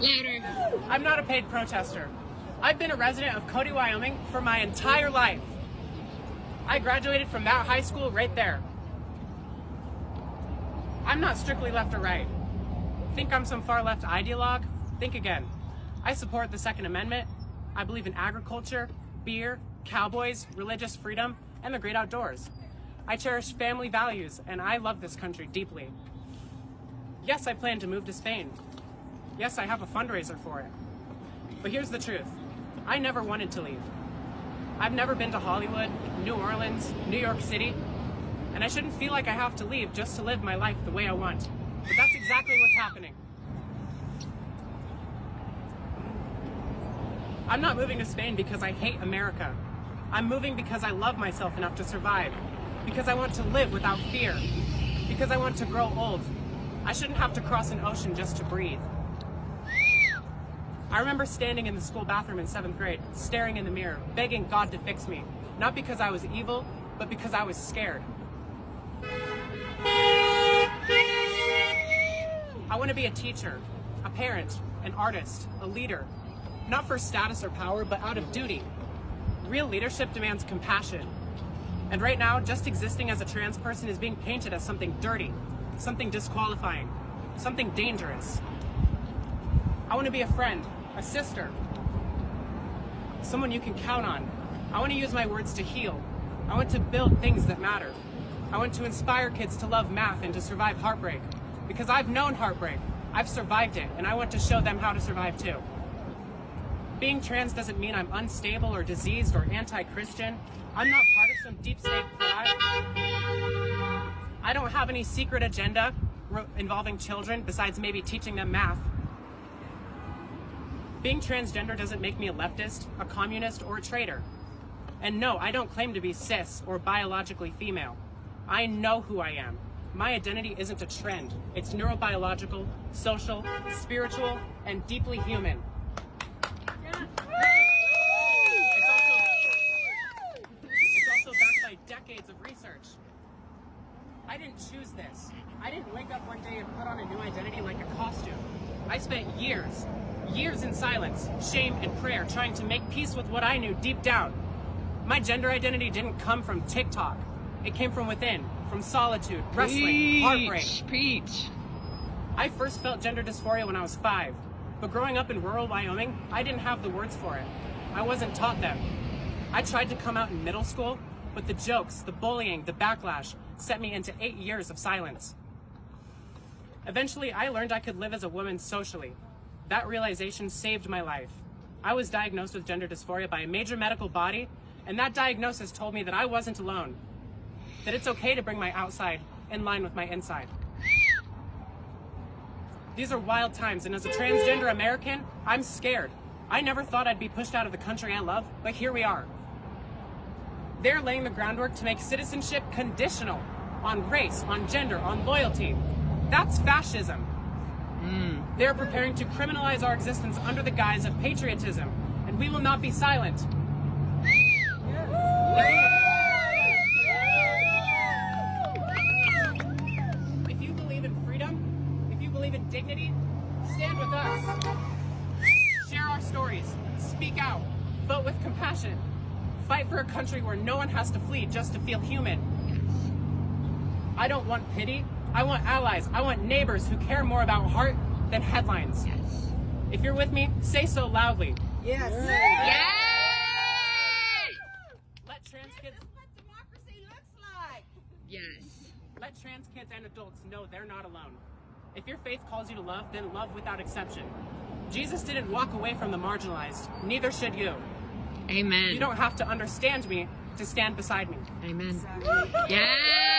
Louder. I'm not a paid protester. I've been a resident of Cody, Wyoming for my entire life. I graduated from that high school right there. I'm not strictly left or right. Think I'm some far left ideologue? Think again. I support the Second Amendment. I believe in agriculture, beer, cowboys, religious freedom, and the great outdoors. I cherish family values, and I love this country deeply. Yes, I plan to move to Spain. Yes, I have a fundraiser for it. But here's the truth. I never wanted to leave. I've never been to Hollywood, New Orleans, New York City, and I shouldn't feel like I have to leave just to live my life the way I want. But that's exactly what's happening. I'm not moving to Spain because I hate America. I'm moving because I love myself enough to survive, because I want to live without fear, because I want to grow old. I shouldn't have to cross an ocean just to breathe. I remember standing in the school bathroom in 7th grade, staring in the mirror, begging God to fix me, not because I was evil, but because I was scared. I want to be a teacher, a parent, an artist, a leader, not for status or power, but out of duty. Real leadership demands compassion. And right now, just existing as a trans person is being painted as something dirty, something disqualifying, something dangerous. I want to be a friend, a sister, someone you can count on. I want to use my words to heal. I want to build things that matter. I want to inspire kids to love math and to survive heartbreak. Because I've known heartbreak, I've survived it, and I want to show them how to survive too. Being trans doesn't mean I'm unstable or diseased or anti-Christian. I'm not part of some deep state pride. I don't have any secret agenda involving children besides maybe teaching them math. Being transgender doesn't make me a leftist, a communist, or a traitor. And no, I don't claim to be cis or biologically female. I know who I am. My identity isn't a trend. It's neurobiological, social, spiritual, and deeply human. It's also backed by decades of research. I didn't choose this. I didn't wake up one day and put on a new identity like a costume. I spent years in silence, shame, and prayer trying to make peace with what I knew deep down. My gender identity didn't come from TikTok. It came from within, from solitude, wrestling, heartbreak. Preach. I first felt gender dysphoria when I was 5, but growing up in rural Wyoming, I didn't have the words for it. I wasn't taught them. I tried to come out in middle school, but the jokes, the bullying, the backlash sent me into 8 years of silence. Eventually, I learned I could live as a woman socially. That realization saved my life. I was diagnosed with gender dysphoria by a major medical body, and that diagnosis told me that I wasn't alone, that it's okay to bring my outside in line with my inside. These are wild times, and as a transgender American, I'm scared. I never thought I'd be pushed out of the country I love, but here we are. They're laying the groundwork to make citizenship conditional on race, on gender, on loyalty. That's fascism. They're preparing to criminalize our existence under the guise of patriotism, and we will not be silent. If you believe in freedom, if you believe in dignity, stand with us. Share our stories, speak out, vote with compassion, fight for a country where no one has to flee just to feel human. I don't want pity. I want allies. I want neighbors who care more about heart than headlines. Yes. If you're with me, say so loudly. Yes. Yes. Let trans kids. That's what democracy looks like. Yes. Let trans kids and adults know they're not alone. If your faith calls you to love, then love without exception. Jesus didn't walk away from the marginalized. Neither should you. Amen. You don't have to understand me to stand beside me. Amen. Exactly. Yes.